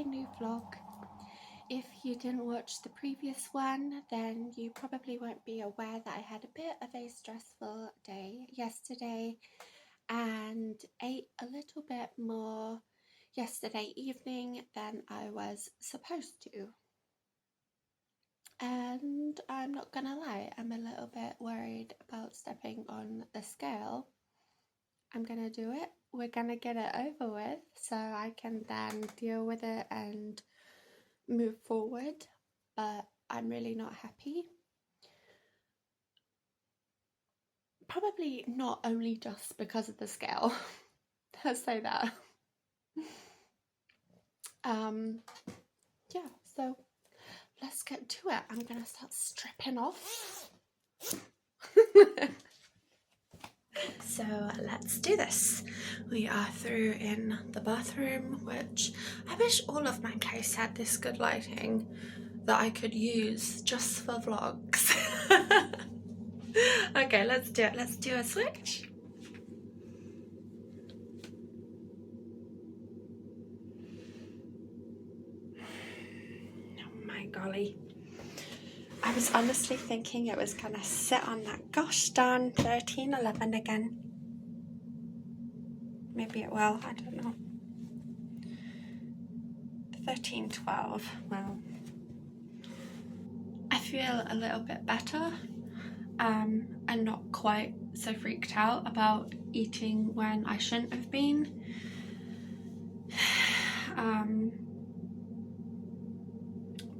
a new vlog. If you didn't watch the previous one, then you probably won't be aware that I had a bit of a stressful day yesterday and ate a little bit more yesterday evening than I was supposed to. And I'm not gonna lie, I'm a little bit worried about stepping on the scale. I'm gonna do it. We're gonna get it over with so I can then deal with it and move forward, but I'm really not happy. Probably not only just because of the scale. Let's say that. Yeah, so let's get to it. I'm gonna start stripping off. So let's do this. We are through in the bathroom, which I wish all of my case had this good lighting that I could use just for vlogs. Okay, let's do it. Let's do a switch. Oh my golly. I was honestly thinking it was gonna sit on that gosh darn 1311 again. Maybe it will, I don't know. 1312, well. I feel a little bit better. And not quite so freaked out about eating when I shouldn't have been.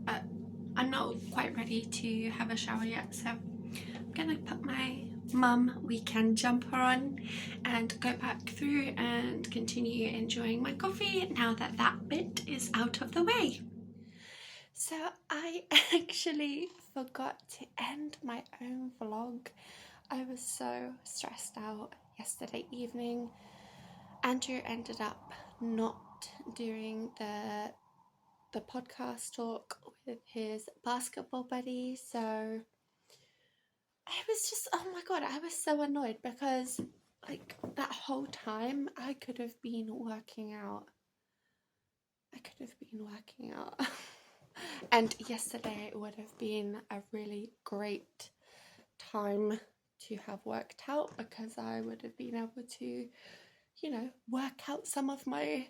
But I'm not quite ready to have a shower yet, so I'm gonna put my mum weekend jumper on and go back through and continue enjoying my coffee now that that bit is out of the way. So I actually forgot to end my own vlog. I was so stressed out yesterday evening. Andrew ended up not doing the podcast talk with his basketball buddy, so I was just, oh my god, I was so annoyed because like that whole time I could have been working out. And yesterday would have been a really great time to have worked out because I would have been able to, you know, work out some of my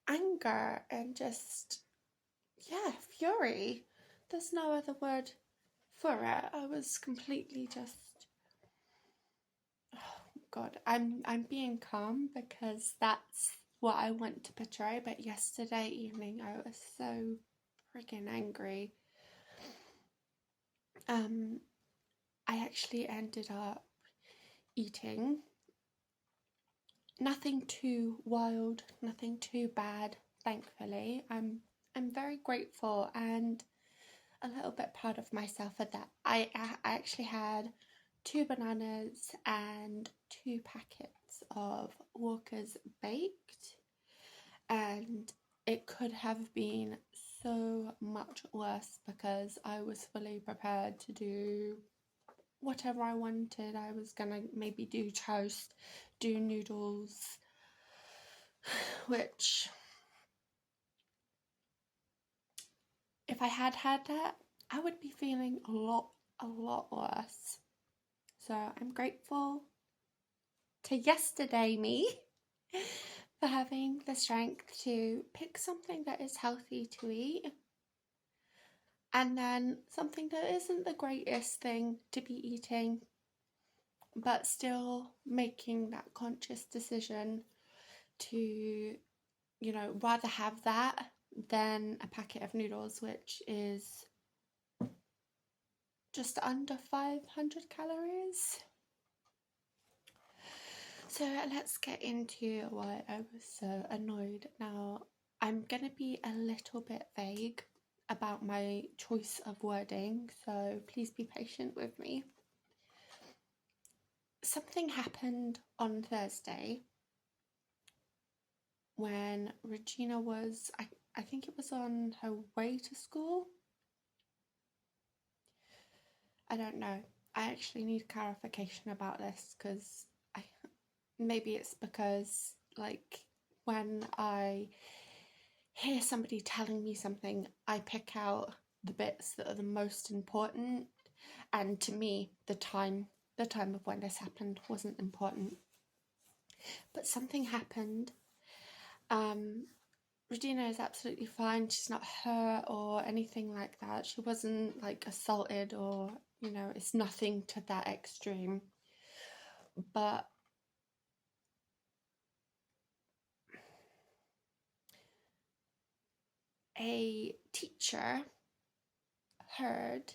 anger and just, yeah, fury. There's no other word for it. I was completely just, oh god, I'm being calm because that's what I want to portray, but yesterday evening I was so freaking angry. I actually ended up eating nothing too wild, nothing too bad, thankfully. I'm very grateful and a little bit proud of myself for that. I actually had 2 bananas and 2 packets of Walker's Baked, and it could have been so much worse because I was fully prepared to do whatever I wanted. I was gonna maybe do toast, do noodles, which if I had that, I would be feeling a lot worse. So I'm grateful to yesterday me for having the strength to pick something that is healthy to eat and then something that isn't the greatest thing to be eating, but still making that conscious decision to, you know, rather have that than a packet of noodles, which is just under 500 calories. So let's get into why I was so annoyed. Now, I'm going to be a little bit vague about my choice of wording, so please be patient with me. Something happened on Thursday when Regina was, I think it was on her way to school. I don't know. I actually need clarification about this because maybe it's because like when I hear somebody telling me something, I pick out the bits that are the most important. And to me, the time of when this happened wasn't important. But something happened. Regina is absolutely fine. She's not hurt or anything like that. She wasn't like assaulted or, it's nothing to that extreme. But a teacher heard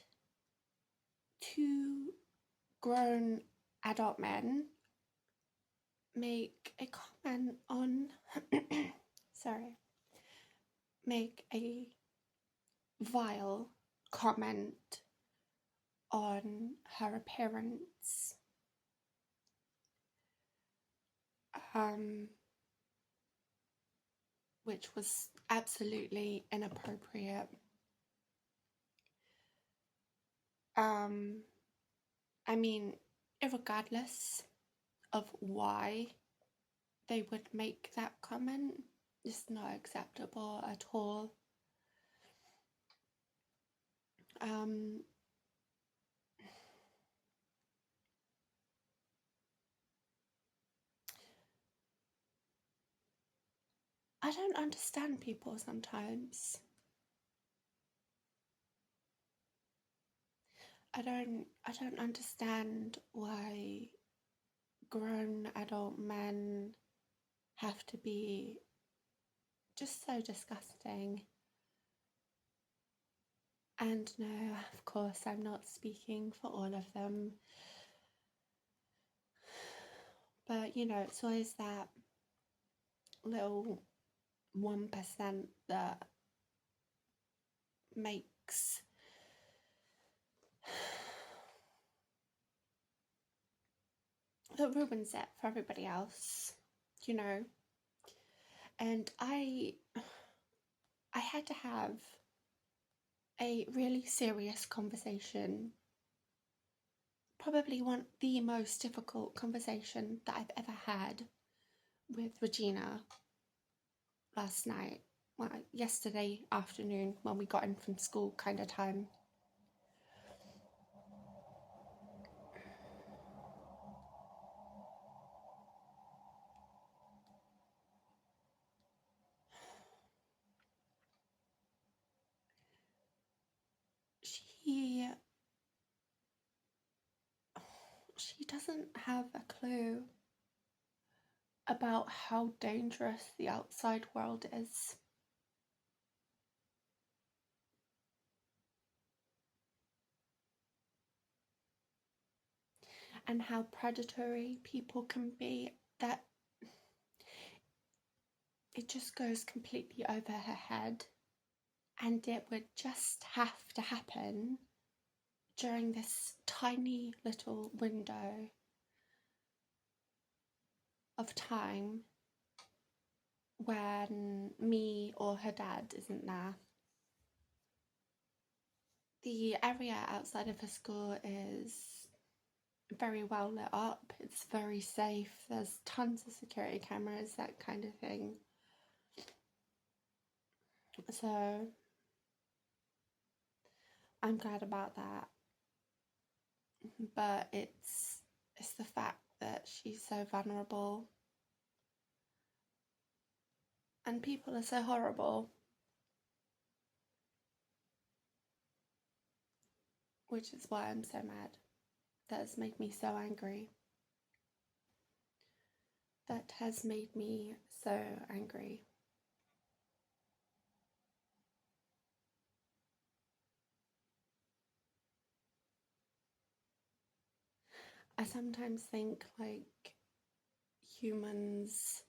two grown adult men make a comment on make a vile comment on her appearance, which was absolutely inappropriate. I mean, irregardless of why they would make that comment, it's not acceptable at all. I don't understand people sometimes. I don't understand why grown adult men have to be just so disgusting. And no, of course, I'm not speaking for all of them. But, it's always that little 1% that makes that ruins it for everybody else, And I had to have a really serious conversation, probably the most difficult conversation that I've ever had with Regina last night, yesterday afternoon when we got in from school kind of time. She doesn't have a clue about how dangerous the outside world is. And how predatory people can be, that it just goes completely over her head. And it would just have to happen during this tiny little window of time when me or her dad isn't there. The area outside of her school is very well lit up. It's very safe. There's tons of security cameras, that kind of thing. So I'm glad about that. But it's the fact that she's so vulnerable and people are so horrible, which is why I'm so mad. That has made me so angry. That has made me so angry. I sometimes think humans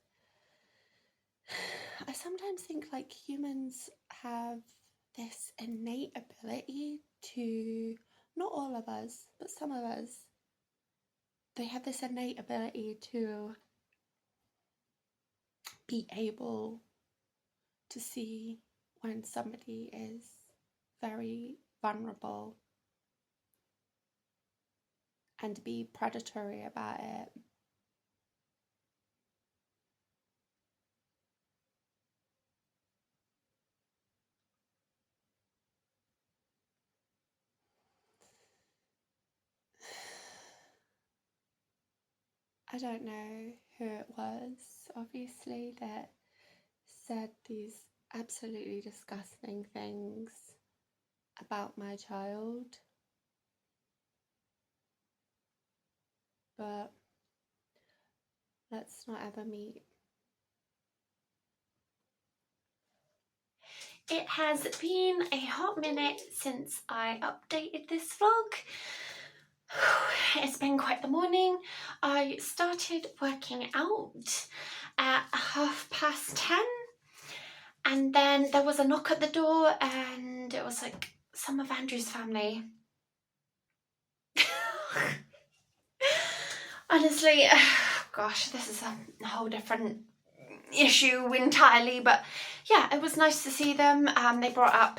have this innate ability to, not all of us, but some of us, they have this innate ability to be able to see when somebody is very vulnerable and be predatory about it. I don't know who it was, obviously, that said these absolutely disgusting things about my child. But let's not ever meet. It has been a hot minute since I updated this vlog. It's been quite the morning. I started working out at 10:30, and then there was a knock at the door, and it was like some of Andrew's family. Honestly, gosh, this is a whole different issue entirely, but yeah, it was nice to see them. They brought up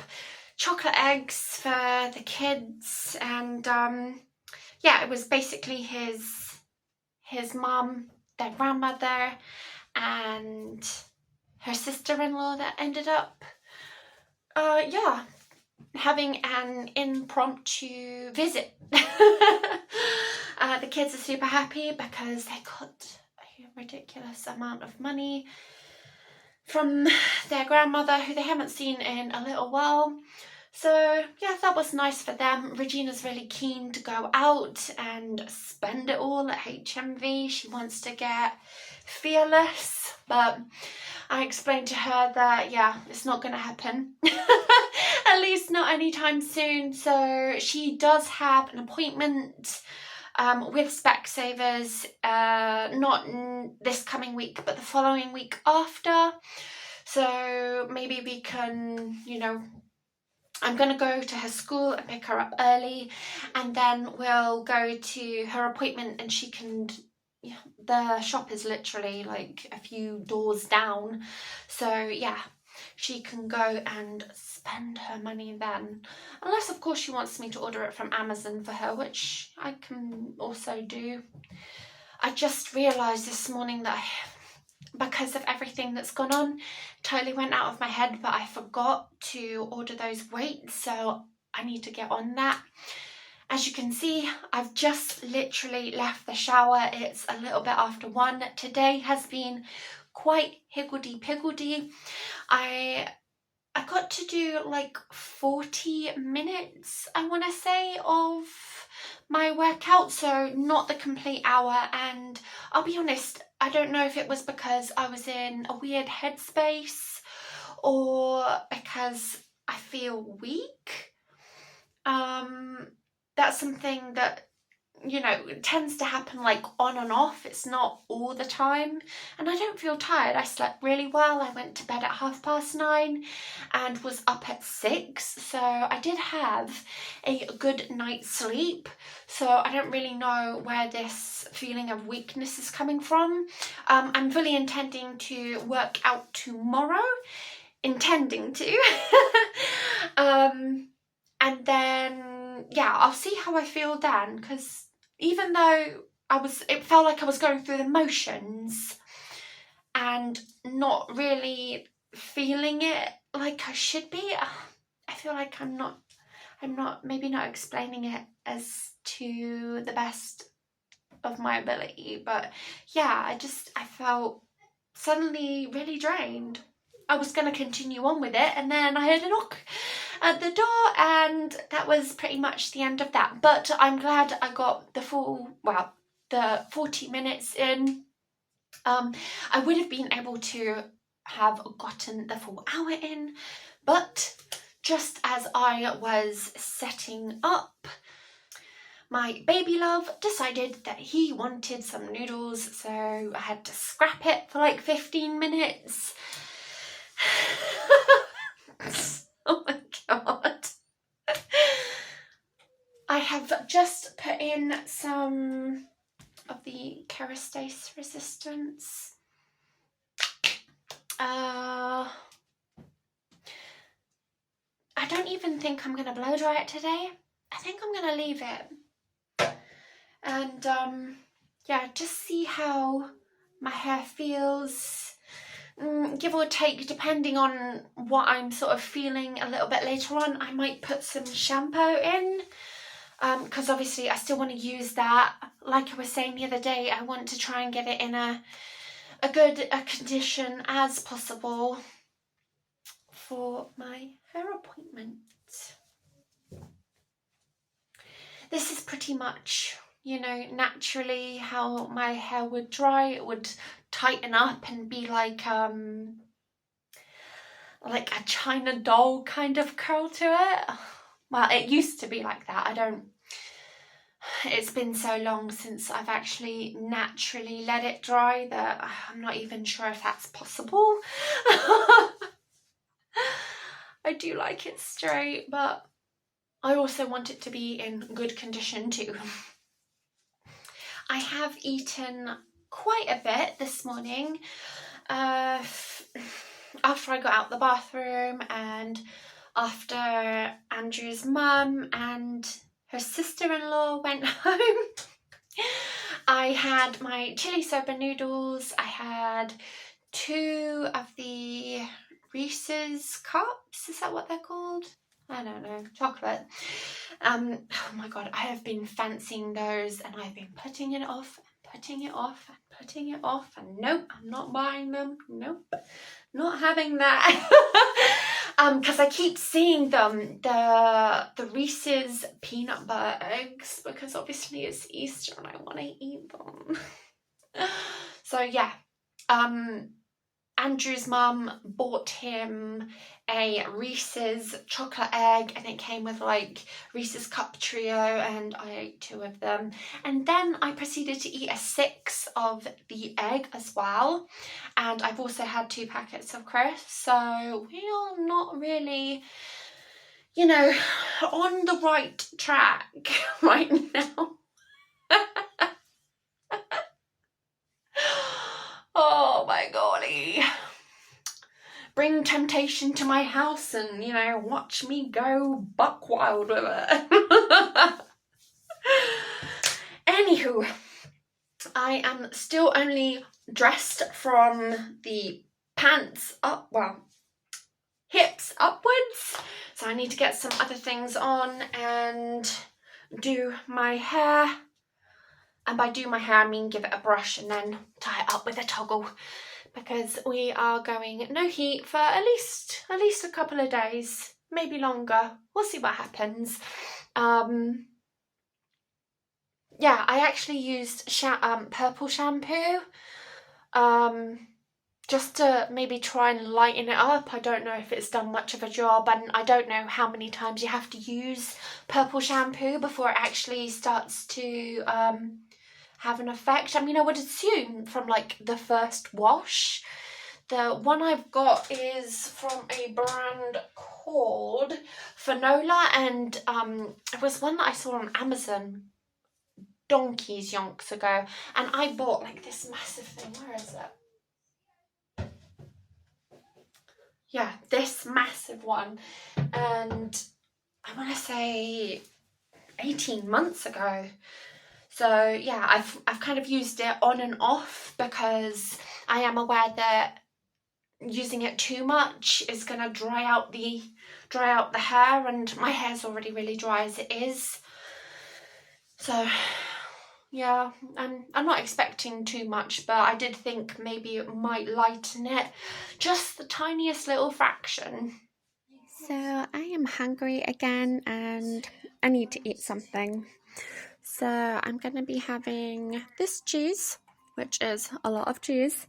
chocolate eggs for the kids, and yeah, it was basically his mum, their grandmother, and her sister-in-law that ended up yeah, having an impromptu visit. The kids are super happy because they got a ridiculous amount of money from their grandmother, who they haven't seen in a little while. So yeah, that was nice for them. Regina's really keen to go out and spend it all at HMV. She wants to get fearless, but I explained to her that, yeah, it's not going to happen. At least not anytime soon. So she does have an appointment with Specsavers, not this coming week, but the following week after. So maybe we can, you know, I'm going to go to her school and pick her up early, and then we'll go to her appointment, and she can, yeah, the shop is literally like a few doors down. So yeah, she can go and spend her money then. Unless, of course, she wants me to order it from Amazon for her, which I can also do. I just realised this morning that because of everything that's gone on, totally went out of my head, but I forgot to order those weights, so I need to get on that. As you can see, I've just literally left the shower. It's a little bit after 1. Today has been quite higgledy-piggledy. I got to do like 40 minutes, I want to say, of my workout, so not the complete hour. And I'll be honest, I don't know if it was because I was in a weird headspace or because I feel weak. That's something that, you know, it tends to happen like on and off. It's not all the time, and I don't feel tired. I slept really well. I went to bed at 9:30 and was up at 6, so I did have a good night's sleep. So I don't really know where this feeling of weakness is coming from. I'm fully intending to work out tomorrow, intending to. And then yeah, I'll see how I feel then, because even though it felt like I was going through the motions and not really feeling it like I should be. I feel like I'm not maybe not explaining it as to the best of my ability, but yeah, I felt suddenly really drained. I was going to continue on with it, and then I heard a knock at the door, and that was pretty much the end of that. But I'm glad I got the 40 minutes in. I would have been able to have gotten the full hour in, but just as I was setting up, my baby love decided that he wanted some noodles, so I had to scrap it for like 15 minutes. Oh my god. I have just put in some of the Kerastase Resistance. I don't even think I'm going to blow dry it today. I think I'm going to leave it. And yeah, just see how my hair feels. Give or take, depending on what I'm sort of feeling a little bit later on, I might put some shampoo in. because obviously I still want to use that. Like I was saying the other day, I want to try and get it in a good condition as possible for my hair appointment. This is pretty much, you know, naturally how my hair would dry. It would tighten up and be like a China doll kind of curl to it. Well, it used to be like that. It's been so long since I've actually naturally let it dry that I'm not even sure if that's possible. I do like it straight, but I also want it to be in good condition too. I have eaten quite a bit this morning after I got out the bathroom and after Andrew's mum and her sister-in-law went home. I had my chili soba noodles. I had 2 of the Reese's cups. Is that what they're called? I don't know, chocolate. Oh my god, I have been fancying those and I've been putting it off and putting it off and putting it off, and nope, I'm not buying them. Nope, not having that. Because I keep seeing them, the Reese's peanut butter eggs, because obviously it's Easter and I want to eat them. So yeah, Andrew's mum bought him a Reese's chocolate egg and it came with like Reese's cup trio, and I ate 2 of them. And then I proceeded to eat a 6 of the egg as well. And I've also had 2 packets of crisps. So we are not really, you know, on the right track right now. Oh my golly. Bring temptation to my house and, you know, watch me go buck wild with it. Anywho, I am still only dressed from the pants up, well, hips upwards. So I need to get some other things on and do my hair. And by do my hair, I mean give it a brush and then tie it up with a toggle, because we are going no heat for at least a couple of days, maybe longer. We'll see what happens. Yeah, I actually used purple shampoo just to maybe try and lighten it up. I don't know if it's done much of a job, and I don't know how many times you have to use purple shampoo before it actually starts to have an effect. I mean, I would assume from like the first wash. The one I've got is from a brand called Fanola, and it was one that I saw on Amazon donkey's yonks ago, and I bought like this massive thing. Where is it? Yeah, this massive one, and I want to say 18 months ago. So yeah, I've kind of used it on and off because I am aware that using it too much is going to dry out the hair, and my hair's already really dry as it is. So yeah, I'm not expecting too much, but I did think maybe it might lighten it just the tiniest little fraction. So I am hungry again and I need to eat something. So I'm going to be having this cheese, which is a lot of cheese,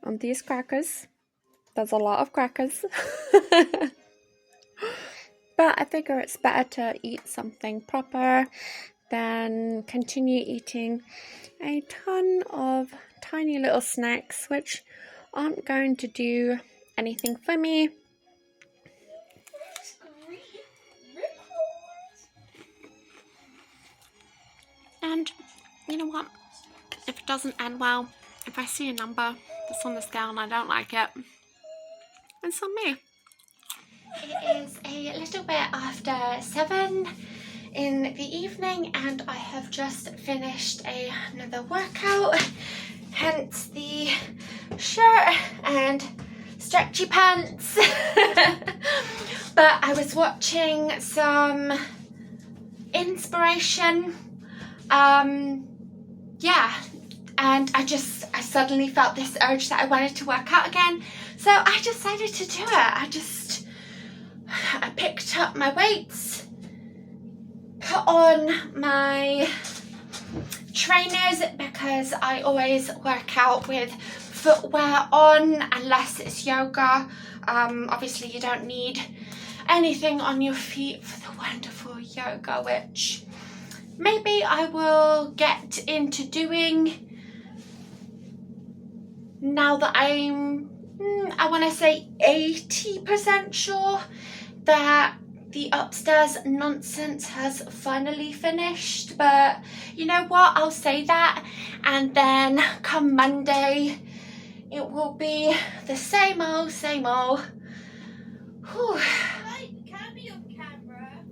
and these crackers. There's a lot of crackers. But I figure it's better to eat something proper than continue eating a ton of tiny little snacks which aren't going to do anything for me. And you know what? If it doesn't end well, if I see a number that's on the scale and I don't like it, it's on me. It is a little bit after 7 in the evening and I have just finished another workout, hence the shirt and stretchy pants. But I was watching some inspiration. Yeah, and I suddenly felt this urge that I wanted to work out again, so I decided to do it. I picked up my weights, put on my trainers, because I always work out with footwear on unless it's yoga. Obviously you don't need anything on your feet for the wonderful yoga, which maybe I will get into doing now that I'm, I want to say 80% sure that the upstairs nonsense has finally finished. But you know what, I'll say that, and then come Monday it will be the same old. Whew. Can I be on camera?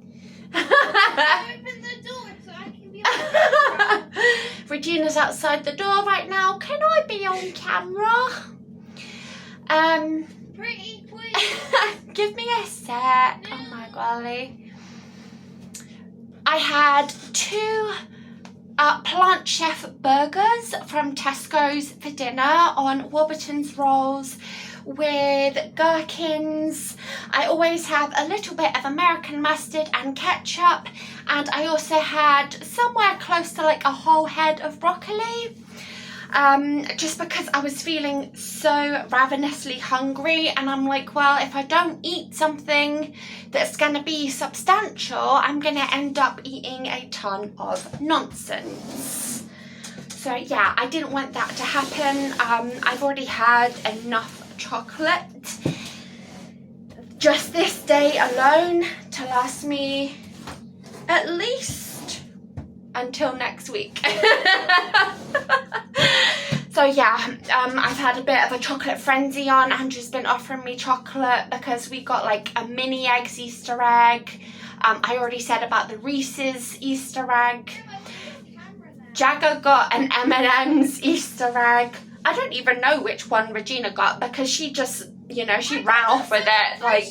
Open the door so I can be on camera. Regina's outside the door right now. Can I be on camera? Pretty please. Give me a sec. Oh my golly. I had 2 Plant Chef burgers from Tesco's for dinner on Warburton's rolls with gherkins. I always have a little bit of American mustard and ketchup, and I also had somewhere close to like a whole head of broccoli. Just because I was feeling so ravenously hungry, and I'm like, well, if I don't eat something that's going to be substantial, I'm going to end up eating a ton of nonsense. So yeah, I didn't want that to happen. I've already had enough chocolate just this day alone to last me at least until next week. So yeah, I've had a bit of a chocolate frenzy on. Andrew's been offering me chocolate because we got like a mini eggs Easter egg. I already said about the Reese's Easter egg. Jagger got an M&M's Easter egg. I don't even know which one Regina got because she just, you know, she ran off with it. Like,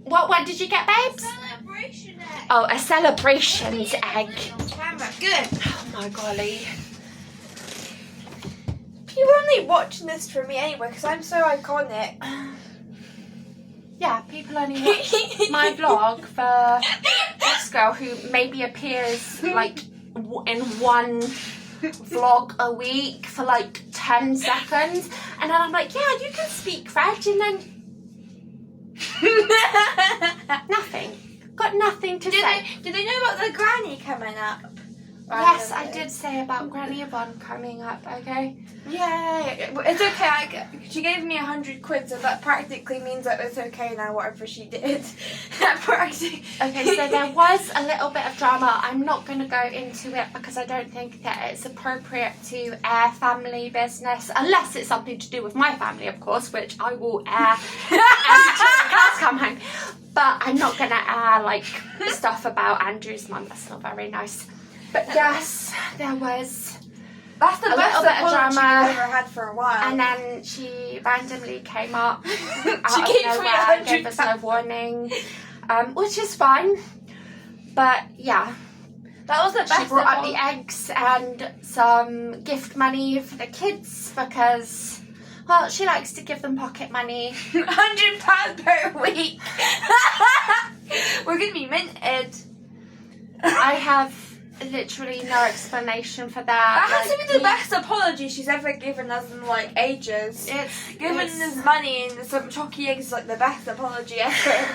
what one did you get, babes? Celebration egg. Oh, a celebrations egg. On camera. Good. Oh my golly. You're only watching this for me anyway because I'm so iconic. Yeah, people only watch my vlog for this girl who maybe appears like in one vlog a week for like 10 seconds, and then I'm like, yeah, you can speak French, and then nothing. Got nothing to say. Did they know about the granny coming up? Yes, I did say about Granny Yvonne coming up, okay? Yeah, it's okay. She gave me 100 quid, so that practically means that it's okay now, whatever she did. Okay, so there was a little bit of drama. I'm not going to go into it because I don't think that it's appropriate to air family business, unless it's something to do with my family, of course, which I will air until the cows come home. But I'm not going to air, like, stuff about Andrew's mum. That's not very nice. But yes, there was That's the a best little bit of apology drama. I've ever had for a while. And then she randomly came up She out gave of me nowhere, 100 gave us no warning, which is fine. But yeah, that was the best. she brought up the eggs and some gift money for the kids because, well, she likes to give them pocket money. £100 per week. We're gonna be minted. I have literally no explanation for that. That has Like, to be the best apology she's ever given us in like ages. Giving us money and some chalky eggs is like the best apology ever.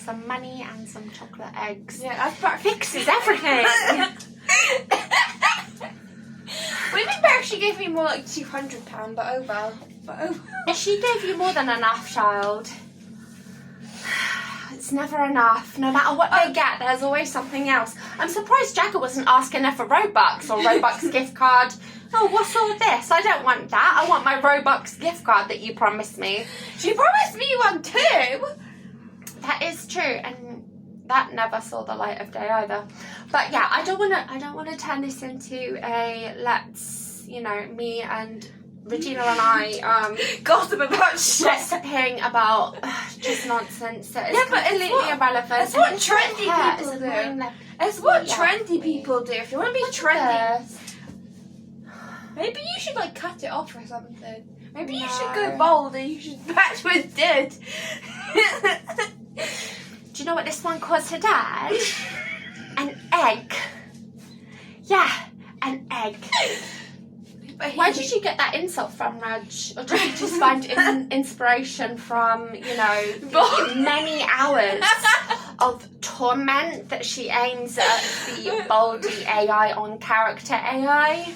some money and some chocolate eggs. Yeah, that's perfect. Fixes everything. Maybe better she gave me more like £200, but oh well. She gave you more than enough, child. It's never enough. No matter what they get, there's always something else. I'm surprised Jagger wasn't asking her for Robux or Robux gift card. Oh, what's all this? I don't want that. I want my Robux gift card that you promised me. She promised me one too. That is true, and that never saw the light of day either. But yeah, I don't want to turn this into a let's, you know, me and Regina and I gossip about shit. gossiping about just nonsense that is but completely irrelevant. It's what and trendy cares? people Annoying do. the It's what Yeah. trendy people do. If you want to be Look trendy, at this. maybe you should like cut it off or something. Maybe you should No. go bald and you should patch with did. Do you know what this one caused her dad? An egg. Yeah, an egg. Where did you get that insult from, Raj? Or did you just find inspiration from, you know, the many hours of torment that she aims at the Baldy AI on character AI?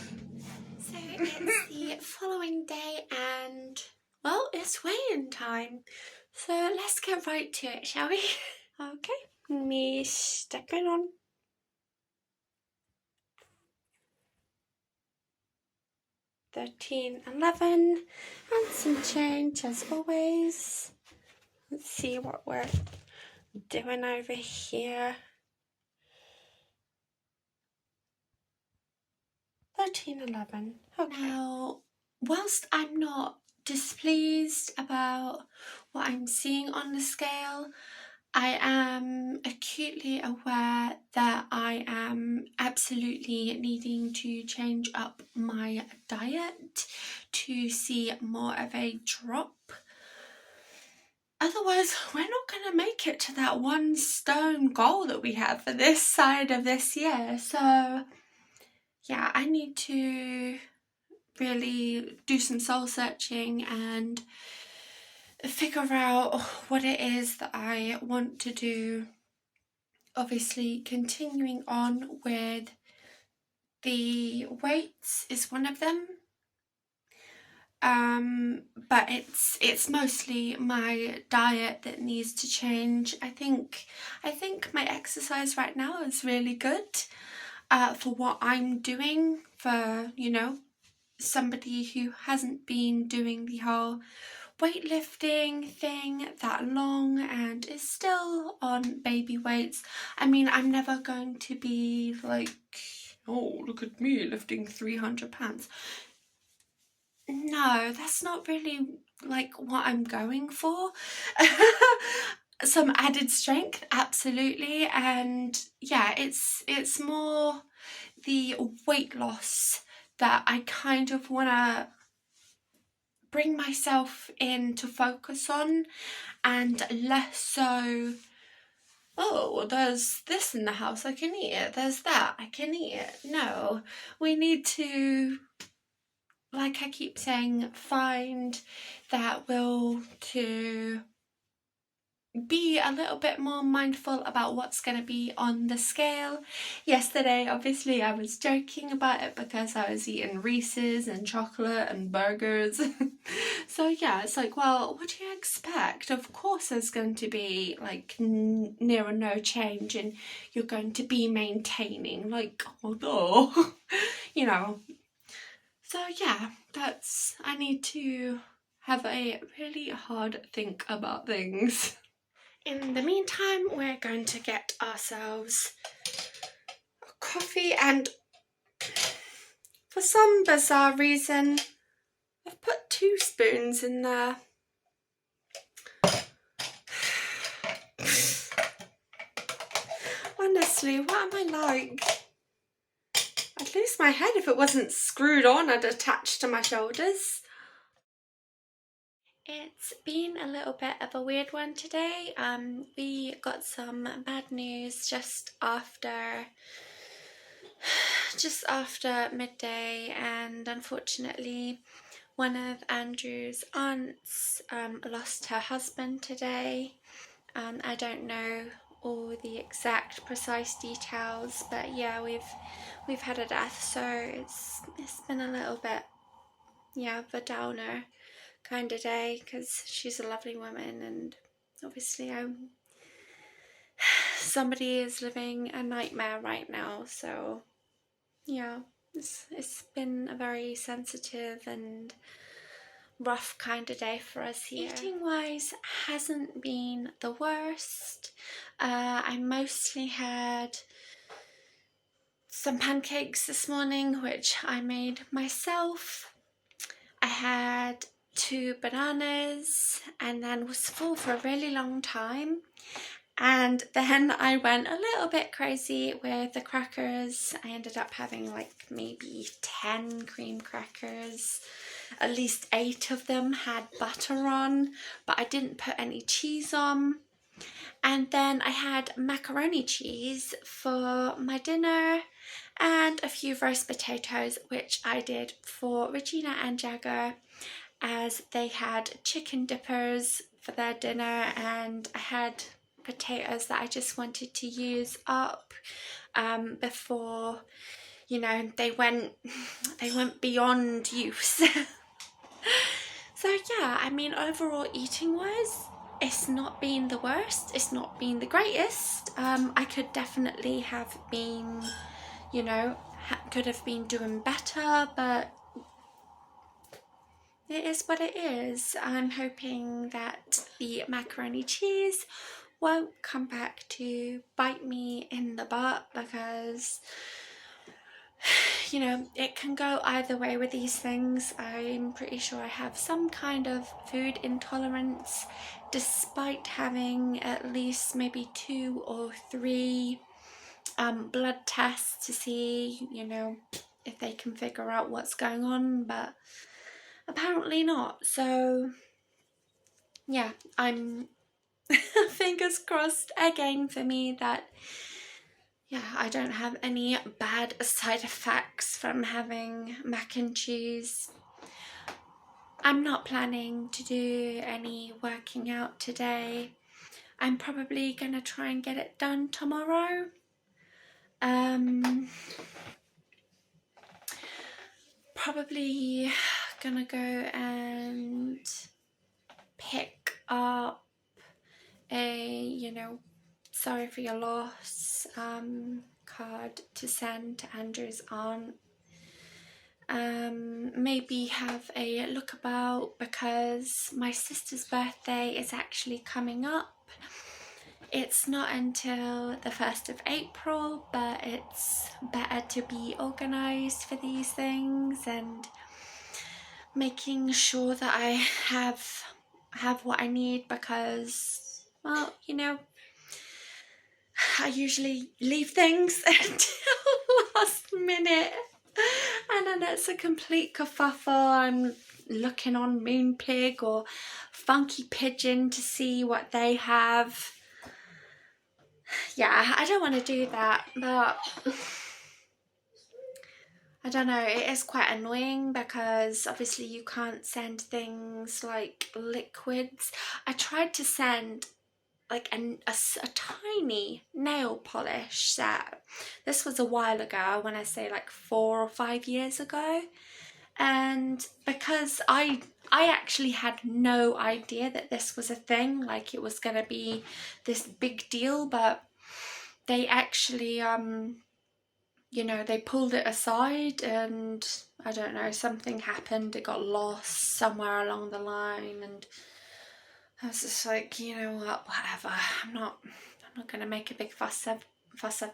So it's the following day and, well, it's weighing time. So let's get right to it, shall we? Okay, me stepping on. $13.11 and some change as always. Let's see what we're doing over here. $13.11. Okay. Now, whilst I'm not displeased about what I'm seeing on the scale, I am acutely aware that I am absolutely needing to change up my diet to see more of a drop. Otherwise, we're not going to make it to that 1 stone goal that we have for this side of this year. So, yeah, I need to really do some soul searching and figure out what it is that I want to do. Obviously, continuing on with the weights is one of them. But it's mostly my diet that needs to change. I think my exercise right now is really good for what I'm doing, for, you know, somebody who hasn't been doing the whole weightlifting thing that long and is still on baby weights. I mean, I'm never going to be like, oh, look at me lifting 300 pounds. No, that's not really like what I'm going for. Some added strength, absolutely, and yeah, it's more the weight loss that I kind of want to bring myself in to focus on, and less so, oh, well, there's this in the house, I can eat it, there's that, I can eat it. No, we need to, like I keep saying, find that will to be a little bit more mindful about what's going to be on the scale. Yesterday, obviously, I was joking about it because I was eating Reese's and chocolate and burgers. So yeah, it's like, well, what do you expect? Of course there's going to be like near or no change and you're going to be maintaining, like, although, you know. So yeah, I need to have a really hard think about things. In the meantime, we're going to get ourselves a coffee, and for some bizarre reason, I've put 2 spoons in there. Honestly, what am I like? I'd lose my head if it wasn't screwed on and attached to my shoulders. It's been a little bit of a weird one today. We got some bad news just after midday, and unfortunately one of Andrew's aunts lost her husband today. I don't know all the exact precise details, but yeah, we've had a death, so it's been a little bit, yeah, of a downer kind of day, because she's a lovely woman and obviously somebody is living a nightmare right now. So yeah, it's been a very sensitive and rough kind of day for us here. Eating wise hasn't been the worst. I mostly had some pancakes this morning, which I made myself. I had 2 bananas and then was full for a really long time. And then I went a little bit crazy with the crackers. I ended up having like maybe 10 cream crackers. At least 8 of them had butter on, but I didn't put any cheese on. And then I had macaroni cheese for my dinner and a few roast potatoes, which I did for Regina and Jagger, as they had chicken dippers for their dinner, and I had potatoes that I just wanted to use up before, you know, they went beyond use. So yeah, I mean, overall eating wise, it's not been the worst, it's not been the greatest. I could definitely have been, you know, could have been doing better, but it is what it is. I'm hoping that the macaroni cheese won't come back to bite me in the butt, because, you know, it can go either way with these things. I'm pretty sure I have some kind of food intolerance, despite having at least maybe 2 or 3 blood tests to see, you know, if they can figure out what's going on, but apparently not. So yeah, I'm fingers crossed again for me that, yeah, I don't have any bad side effects from having mac and cheese. I'm not planning to do any working out today. I'm probably gonna try and get it done tomorrow. Probably gonna go and pick up a, you know, sorry for your loss card to send to Andrew's aunt. Maybe have a look about, because my sister's birthday is actually coming up. It's not until the 1st of April, but it's better to be organised for these things, and making sure that I have what I need, because, well, you know, I usually leave things until last minute, and then it's a complete kerfuffle. I'm looking on Moonpig or Funky Pigeon to see what they have. Yeah, I don't want to do that, but I don't know, it is quite annoying because obviously you can't send things like liquids. I tried to send like a tiny nail polish set. This was a while ago, when I say like 4 or 5 years ago, and because I actually had no idea that this was a thing, like it was gonna be this big deal, but they actually you know, they pulled it aside, and I don't know, something happened, it got lost somewhere along the line, and I was just like, you know what, whatever, I'm not gonna make a big fuss of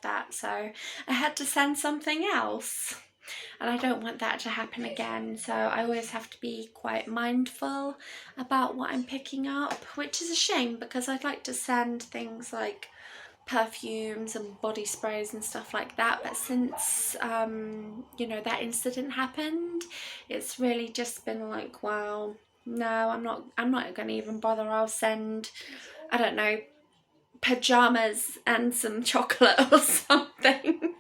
that. So I had to send something else, and I don't want that to happen again, so I always have to be quite mindful about what I'm picking up, which is a shame because I'd like to send things like perfumes and body sprays and stuff like that, but since you know, that incident happened, it's really just been like, well, no, I'm not gonna even bother. I'll send, I don't know, pajamas and some chocolate or something.